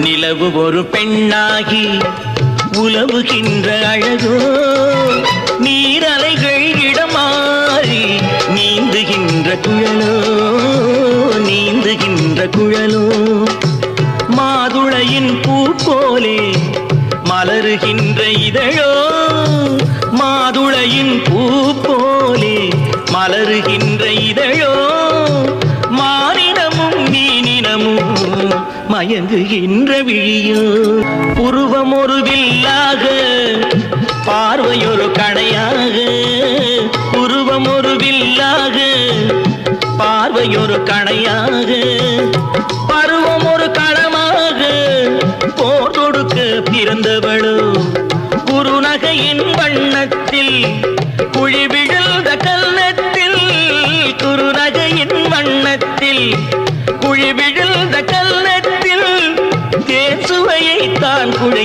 நிலவு ஒரு பெண்ணாகி உலவுகின்ற அழகோ நீரலைகள் இடமாறி நீந்துகின்ற குழலோ மாதுளையின் பூ போலே மலருகின்ற இதழோ மாதுளையின் பூ போலே மலருகின்ற இதழோ மானினமும் மீனினமும் மயங்குகின்ற விழியோ உருவம் ஒரு வில்லாக பார்வையொரு கணையாக உருவம் ஒரு வில்லாக பார்வையொரு கணையாக பருவம் ஒரு களமாக போர் தொடுக்க பிறந்தவளோ குறுநகையின் வண்ணத்தில் குழி விழுந்த கன்னத்தில் குறுநகையின் வண்ணத்தில் குழி விழுந்த கன்னத்தில் தேன் சுவையை தான் குழை